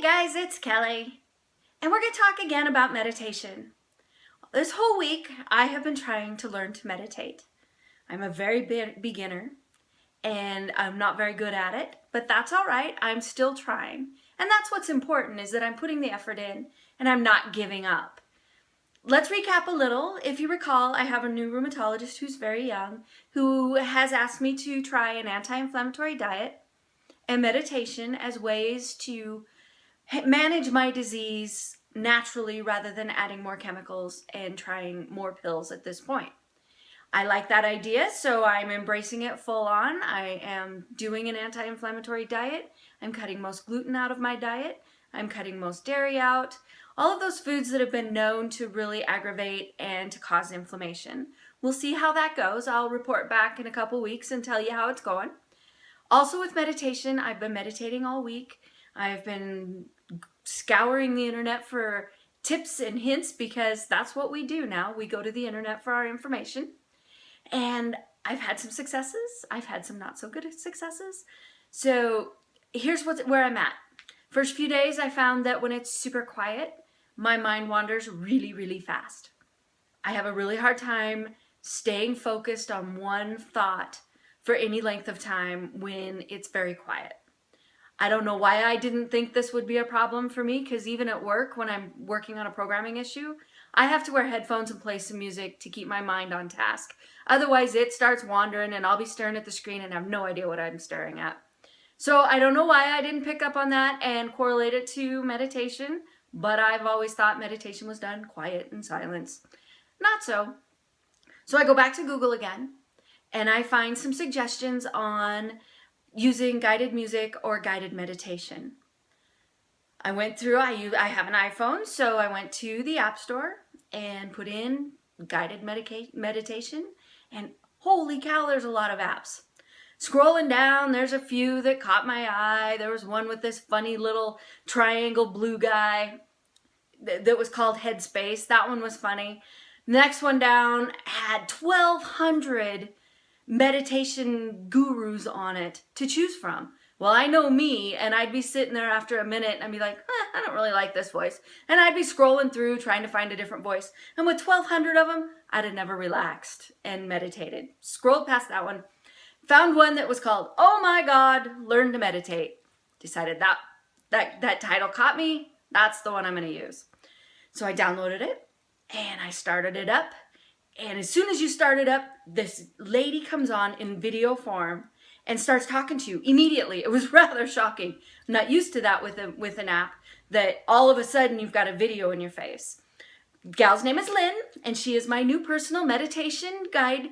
guys, it's Kelly, and we're going to talk again about meditation. This whole week, I have been trying to learn to meditate. I'm a very beginner, and I'm not very good at it, but that's all right. I'm still trying, and that's what's important, is that I'm putting the effort in, and I'm not giving up. Let's recap a little. If you recall, I have a new rheumatologist who's very young, who has asked me to try an anti-inflammatory diet and meditation as ways to manage my disease naturally rather than adding more chemicals and trying more pills at this point. I like that idea, so I'm embracing it full on. I am doing an anti-inflammatory diet. I'm cutting most gluten out of my diet. I'm cutting most dairy out. All of those foods that have been known to really aggravate and to cause inflammation. We'll see how that goes. I'll report back in a couple weeks and tell you how it's going. Also with meditation, I've been meditating all week. I've been scouring the internet for tips and hints because that's what we do now. We go to the internet for our information. And I've had some successes. I've had some not so good successes. So here's where I'm at. First few days, I found that when it's super quiet, my mind wanders really, really fast. I have a really hard time staying focused on one thought for any length of time when it's very quiet. I don't know why I didn't think this would be a problem for me, because even at work, when I'm working on a programming issue, I have to wear headphones and play some music to keep my mind on task. Otherwise, it starts wandering and I'll be staring at the screen and have no idea what I'm staring at. So I don't know why I didn't pick up on that and correlate it to meditation, but I've always thought meditation was done quiet and silence. Not so. So I go back to Google again and I find some suggestions on using guided music or guided meditation. I have an iPhone, so I went to the App Store and put in guided meditation, and holy cow, there's a lot of apps. Scrolling down, there's a few that caught my eye. There was one with this funny little triangle blue guy that was called Headspace. That one was funny. Next one down had 1,200 meditation gurus on it to choose from. Well, I know me, and I'd be sitting there after a minute and I'd be like, I don't really like this voice. And I'd be scrolling through trying to find a different voice. And with 1,200 of them, I'd have never relaxed and meditated. Scrolled past that one. Found one that was called, Oh My God, Learn to Meditate. Decided that title caught me. That's the one I'm going to use. So I downloaded it and I started it up. And as soon as you start it up, this lady comes on in video form and starts talking to you immediately. It was rather shocking. I'm not used to that with an app, that all of a sudden you've got a video in your face. Gal's name is Lynn, and she is my new personal meditation guide.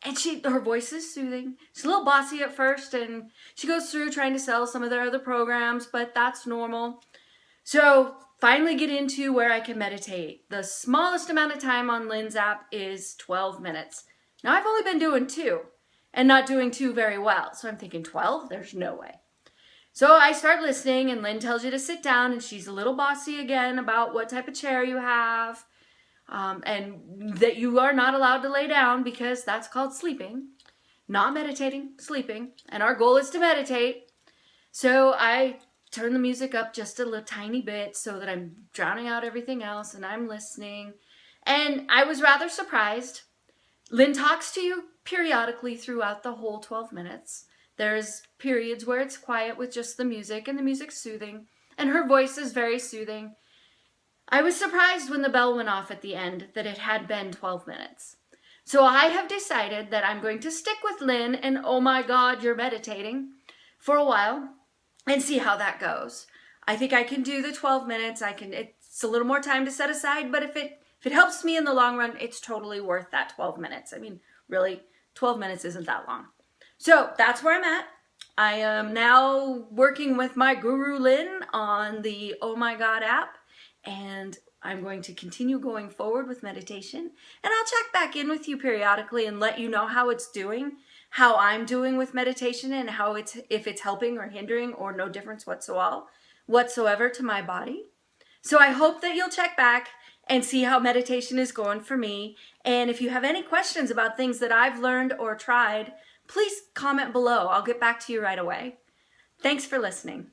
And her voice is soothing. She's a little bossy at first, and she goes through trying to sell some of their other programs, but that's normal. So finally get into where I can meditate. The smallest amount of time on Lynn's app is 12 minutes. Now I've only been doing 2 and not doing 2 very well. So I'm thinking 12? There's no way. So I start listening and Lynn tells you to sit down, and she's a little bossy again about what type of chair you have, and that you are not allowed to lay down because that's called sleeping. Not meditating, sleeping. And our goal is to meditate. So I turn the music up just a little tiny bit so that I'm drowning out everything else and I'm listening. And I was rather surprised. Lynn talks to you periodically throughout the whole 12 minutes. There's periods where it's quiet with just the music, and the music's soothing, and her voice is very soothing. I was surprised when the bell went off at the end that it had been 12 minutes. So I have decided that I'm going to stick with Lynn and Oh My God, You're Meditating for a while and see how that goes. I think I can do the 12 minutes. It's a little more time to set aside, but if it helps me in the long run, it's totally worth that 12 minutes. I mean, really, 12 minutes isn't that long. So that's where I'm at. I am now working with my guru Lynn on the Oh My God app, and I'm going to continue going forward with meditation, and I'll check back in with you periodically and let you know how it's doing, how I'm doing with meditation, and if it's helping or hindering or no difference whatsoever to my body. So I hope that you'll check back and see how meditation is going for me. And if you have any questions about things that I've learned or tried, please comment below. I'll get back to you right away. Thanks for listening.